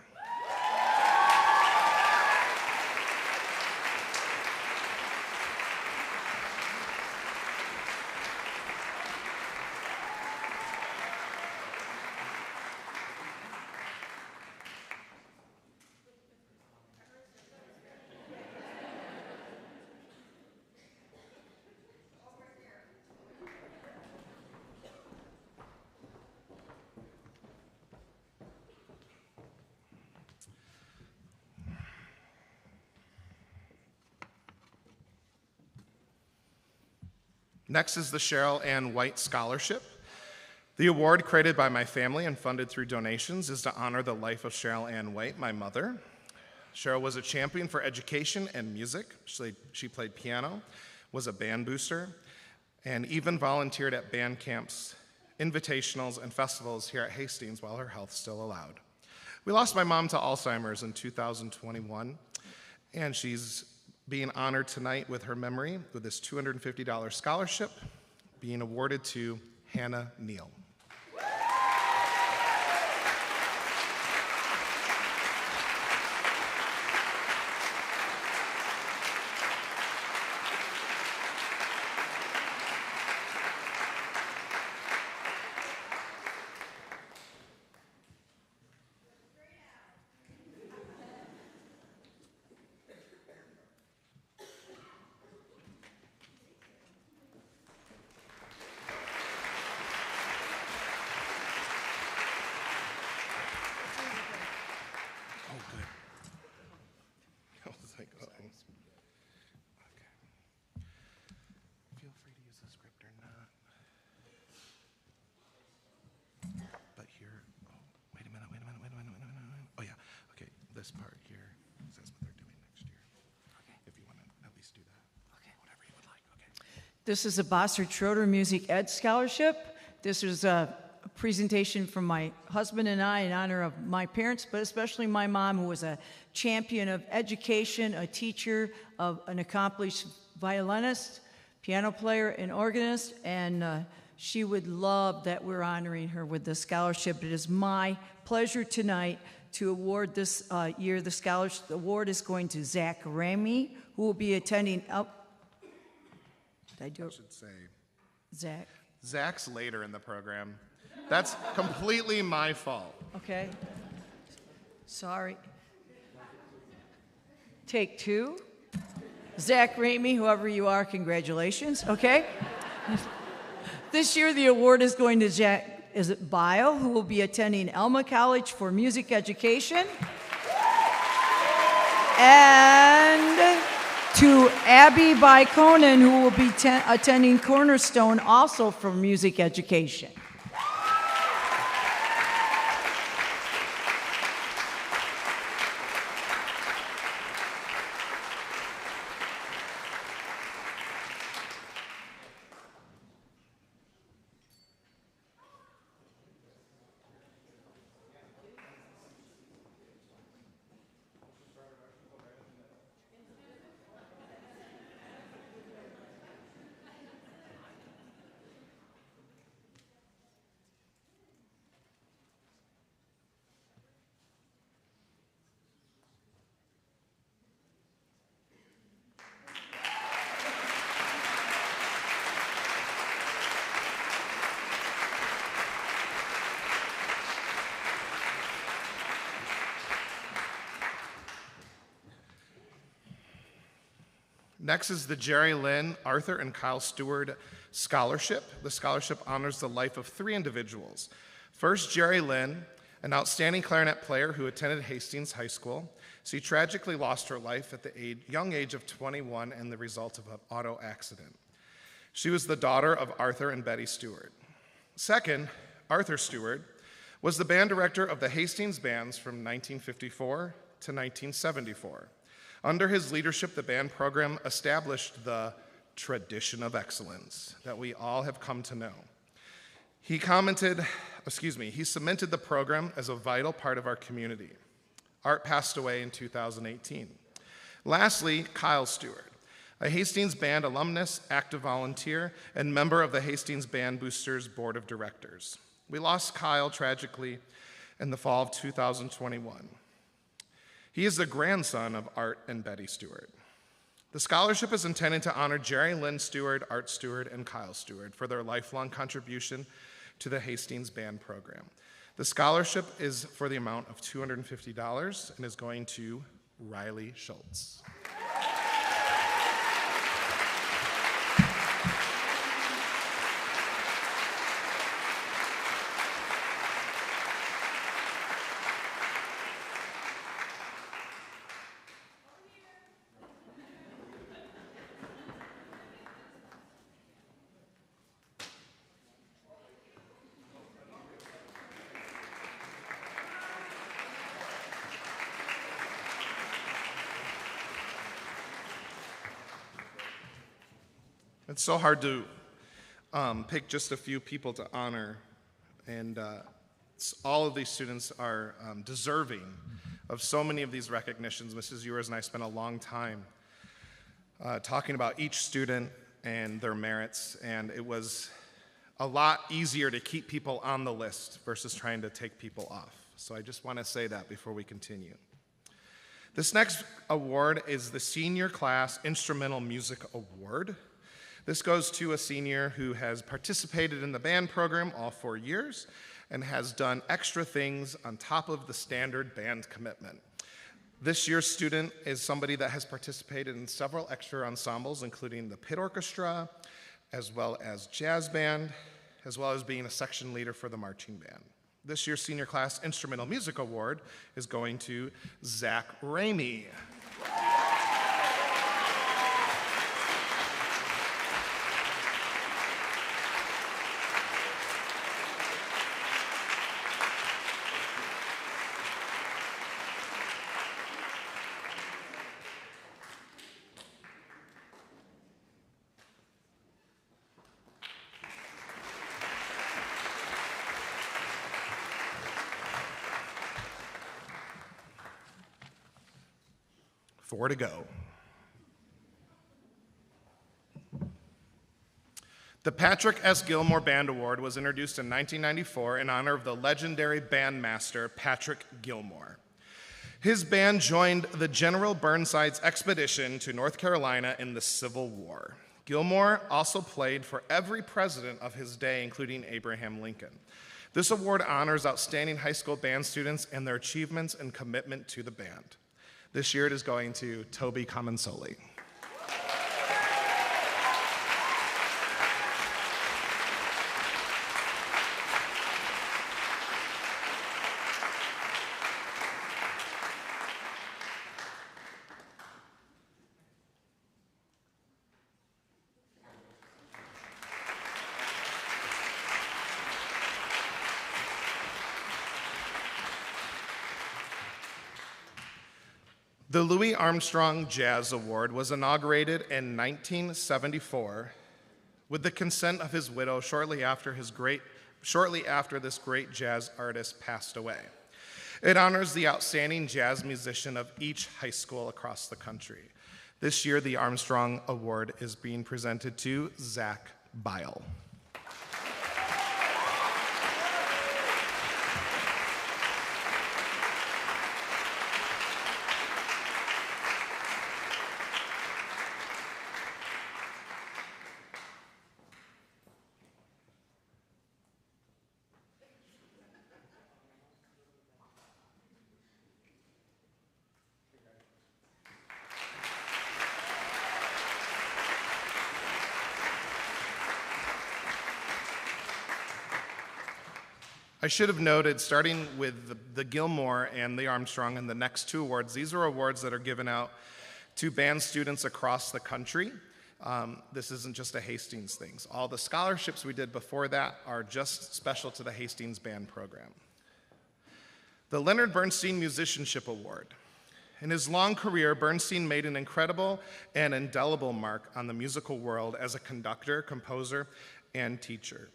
Next is the Cheryl Ann White Scholarship. The award, created by my family and funded through donations, is to honor the life of Cheryl Ann White, my mother. Cheryl was a champion for education and music. She played piano, was a band booster, and even volunteered at band camps, invitationals, and festivals here at Hastings while her health still allowed. We lost my mom to Alzheimer's in 2021, and she's being honored tonight with her memory with this $250 scholarship being awarded to Hannah Neal. This part here says what they're doing next year. Okay. If you want to at least do that. Okay. Whatever you would like. Okay. This is a Bossert Schroeder Music Ed Scholarship. This is a presentation from my husband and I in honor of my parents, but especially my mom, who was a champion of education, a teacher, an accomplished violinist, piano player, and organist, and she would love that we're honoring her with this scholarship. It is my pleasure tonight to award this year the scholarship. The award is going to Zach Ramey, who will be attending. Did I do it? I should say Zach. Zach's later in the program. That's completely my fault. Okay. Sorry. Take two. Zach Ramey, whoever you are, congratulations. Okay. This year the award is going to Jack. Is it Bio, who will be attending Elma College for music education. And to Abby Byconen, who will be attending Cornerstone also for music education. Next is the Jerry Lynn, Arthur, and Kyle Stewart Scholarship. The scholarship honors the life of 3 individuals. First, Jerry Lynn, an outstanding clarinet player who attended Hastings High School. She tragically lost her life at the young age of 21 in the result of an auto accident. She was the daughter of Arthur and Betty Stewart. Second, Arthur Stewart was the band director of the Hastings Bands from 1954 to 1974. Under his leadership, the band program established the tradition of excellence that we all have come to know. He cemented the program as a vital part of our community. Art passed away in 2018. Lastly, Kyle Stewart, a Hastings Band alumnus, active volunteer, and member of the Hastings Band Boosters Board of Directors. We lost Kyle tragically in the fall of 2021. He is the grandson of Art and Betty Stewart. The scholarship is intended to honor Jerry Lynn Stewart, Art Stewart, and Kyle Stewart for their lifelong contribution to the Hastings Band program. The scholarship is for the amount of $250 and is going to Riley Schultz. It's so hard to pick just a few people to honor, and all of these students are deserving of so many of these recognitions. Mrs. Ewers and I spent a long time talking about each student and their merits, and it was a lot easier to keep people on the list versus trying to take people off. So I just want to say that before we continue. This next award is the Senior Class Instrumental Music Award. This goes to a senior who has participated in the band program all 4 years and has done extra things on top of the standard band commitment. This year's student is somebody that has participated in several extra ensembles, including the pit orchestra, as well as jazz band, as well as being a section leader for the marching band. This year's Senior Class Instrumental Music Award is going to Zach Ramey. 4 to go. The Patrick S. Gilmore Band Award was introduced in 1994 in honor of the legendary bandmaster Patrick Gilmore. His band joined the General Burnside's expedition to North Carolina in the Civil War. Gilmore also played for every president of his day, including Abraham Lincoln. This award honors outstanding high school band students and their achievements and commitment to the band. This year it is going to Toby Comensoli. The Louis Armstrong Jazz Award was inaugurated in 1974 with the consent of his widow shortly after this great jazz artist passed away. It honors the outstanding jazz musician of each high school across the country. This year, the Armstrong Award is being presented to Zach Bile. I should have noted, starting with the Gilmore and the Armstrong and the next two awards, these are awards that are given out to band students across the country. This isn't just a Hastings thing. All the scholarships we did before that are just special to the Hastings band program. The Leonard Bernstein Musicianship Award. In his long career, Bernstein made an incredible and indelible mark on the musical world as a conductor, composer, and teacher.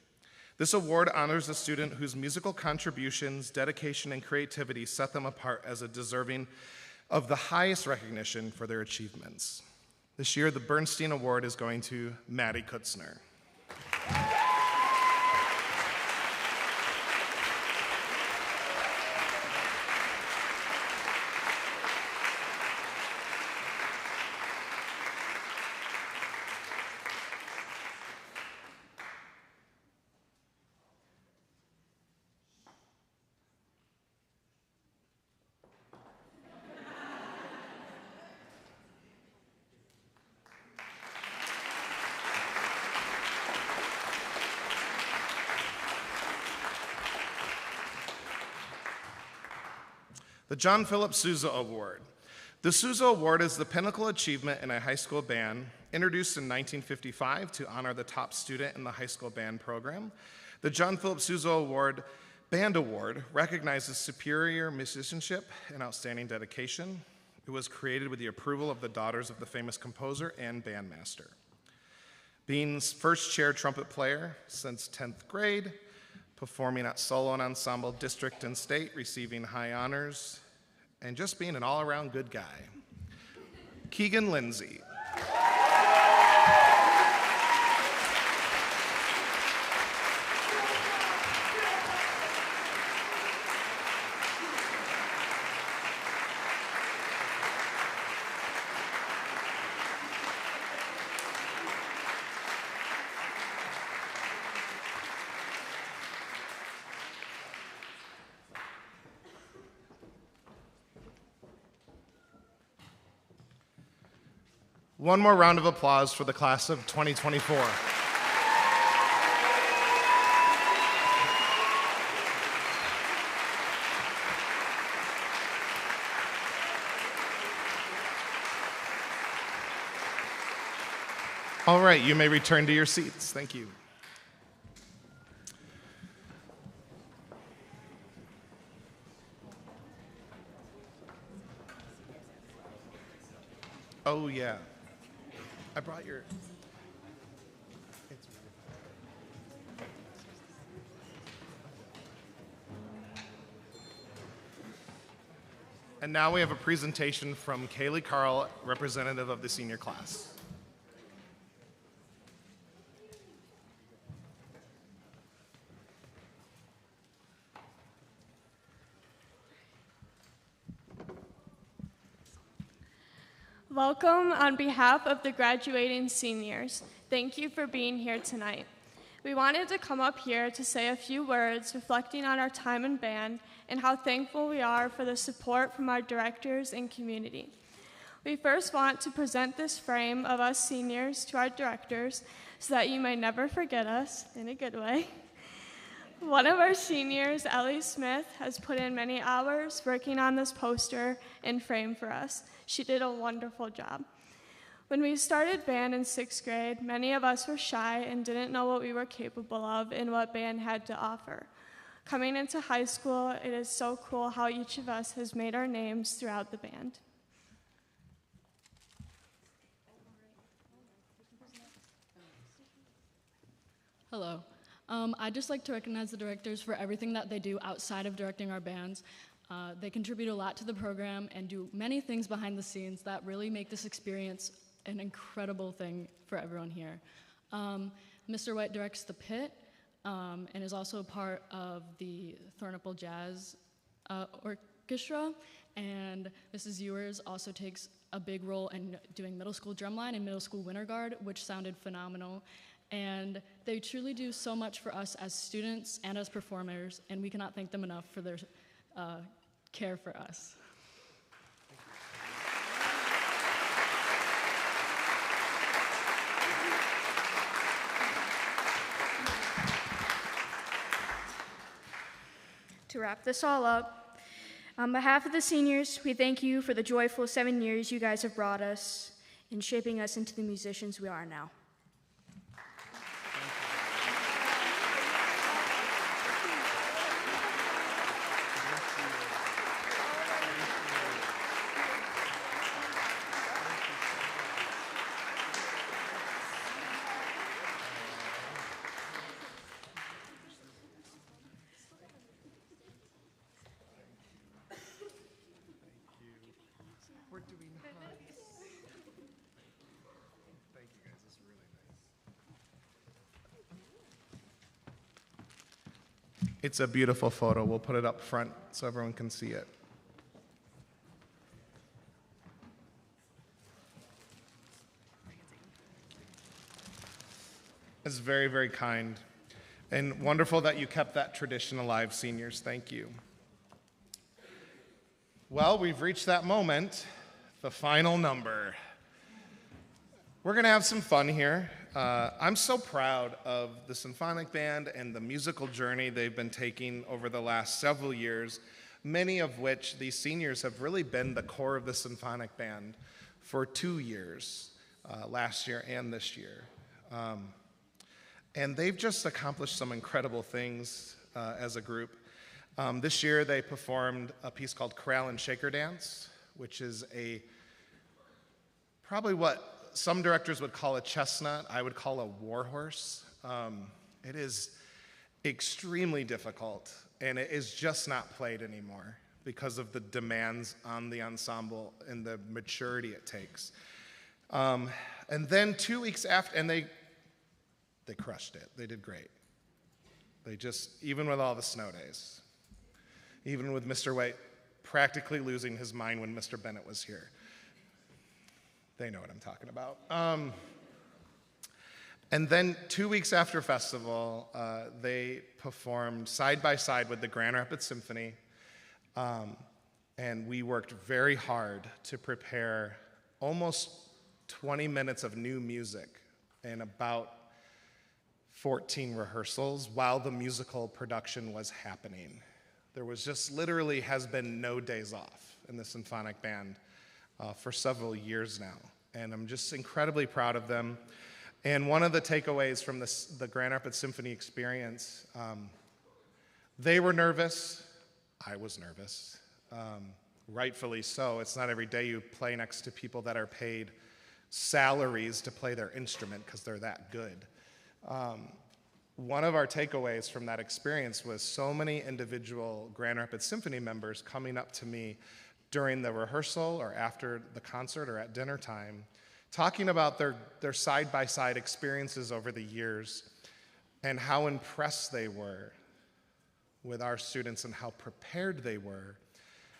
This award honors a student whose musical contributions, dedication, and creativity set them apart as a deserving of the highest recognition for their achievements. This year, the Bernstein Award is going to Maddie Kutzner. The John Philip Sousa Award. The Sousa Award is the pinnacle achievement in a high school band, introduced in 1955 to honor the top student in the high school band program. The John Philip Sousa Band Award recognizes superior musicianship and outstanding dedication. It was created with the approval of the daughters of the famous composer and bandmaster. being first chair trumpet player since 10th grade, performing at solo and ensemble district and state, receiving high honors, and just being an all-around good guy. Keegan Lindsay. One more round of applause for the class of 2024. All right, you may return to your seats. Thank you. Oh, yeah. I brought your... And now we have a presentation from Kaylee Carl, representative of the senior class. Welcome on behalf of the graduating seniors. Thank you for being here tonight. We wanted to come up here to say a few words reflecting on our time in band and how thankful we are for the support from our directors and community. We first want to present this frame of us seniors to our directors so that you may never forget us in a good way. One of our seniors, Ellie Smith, has put in many hours working on this poster and frame for us. She did a wonderful job. When we started band in 6th grade, many of us were shy and didn't know what we were capable of and what band had to offer. Coming into high school, it is so cool how each of us has made our names throughout the band. Hello. I'd just like to recognize the directors for everything that they do outside of directing our bands. They contribute a lot to the program and do many things behind the scenes that really make this experience an incredible thing for everyone here. Mr. White directs the pit and is also a part of the Thornapple Jazz Orchestra, and Mrs. Ewers also takes a big role in doing middle school drumline and middle school winter guard, which sounded phenomenal. And they truly do so much for us as students and as performers, and we cannot thank them enough for their care for us. To wrap this all up, on behalf of the seniors, we thank you for the joyful 7 years you guys have brought us in shaping us into the musicians we are now. It's a beautiful photo. We'll put it up front so everyone can see it. It's very, very kind. And wonderful that you kept that tradition alive, seniors. Thank you. Well, we've reached that moment, the final number. We're going to have some fun here. I'm so proud of the symphonic band and the musical journey they've been taking over the last several years, many of which these seniors have really been the core of the symphonic band for 2 years, last year and this year. And they've just accomplished some incredible things as a group. This year they performed a piece called Corral and Shaker Dance, which is probably what some directors would call a chestnut, I would call a warhorse. It is extremely difficult, and it is just not played anymore because of the demands on the ensemble and the maturity it takes. And then 2 weeks after, and they crushed it. They did great. They just, even with all the snow days, even with Mr. White practically losing his mind when Mr. Bennett was here. They know what I'm talking about. And then 2 weeks after festival, they performed side by side with the Grand Rapids Symphony. And we worked very hard to prepare almost 20 minutes of new music and about 14 rehearsals while the musical production was happening. There was just literally has been no days off in the symphonic band for several years now. And I'm just incredibly proud of them. And one of the takeaways from the Grand Rapids Symphony experience, they were nervous. I was nervous, rightfully so. It's not every day you play next to people that are paid salaries to play their instrument because they're that good. One of our takeaways from that experience was so many individual Grand Rapids Symphony members coming up to me during the rehearsal or after the concert or at dinner time, talking about their side-by-side experiences over the years and how impressed they were with our students and how prepared they were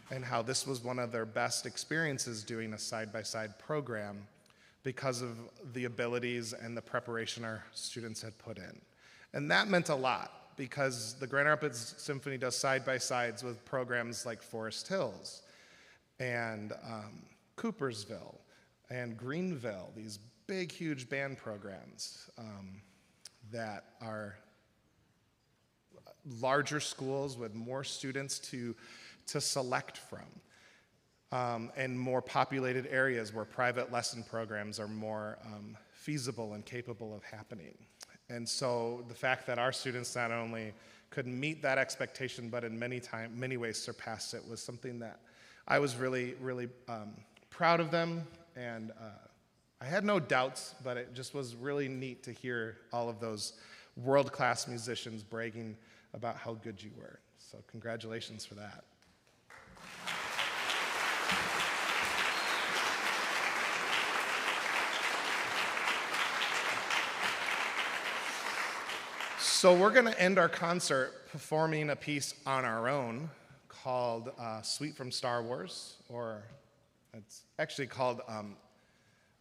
and how this was one of their best experiences doing a side-by-side program because of the abilities and the preparation our students had put in. And that meant a lot because the Grand Rapids Symphony does side-by-sides with programs like Forest Hills and Coopersville and Greenville, these big, huge band programs that are larger schools with more students to select from, and more populated areas where private lesson programs are more feasible and capable of happening. And so the fact that our students not only could meet that expectation, but in many ways surpassed it was something that I was really, really proud of them. And I had no doubts, but it just was really neat to hear all of those world-class musicians bragging about how good you were. So congratulations for that. So we're going to end our concert performing a piece on our own called Suite from Star Wars, or it's actually called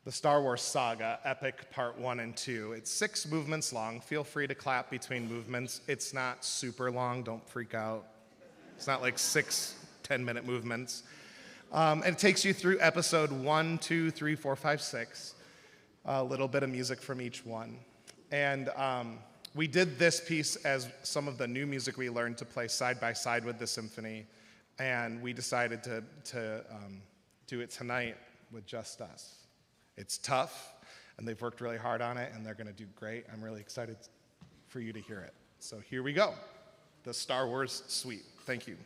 the Star Wars Saga, Epic Part 1 and 2. It's 6 movements long. Feel free to clap between movements. It's not super long. Don't freak out. It's not like 6 10-minute movements. And it takes you through episode 1, 2, 3, 4, 5, 6. A little bit of music from each one. And we did this piece as some of the new music we learned to play side by side with the symphony, and we decided to do it tonight with just us. It's tough, and they've worked really hard on it, and they're going to do great. I'm really excited for you to hear it. So here we go, the Star Wars Suite. Thank you.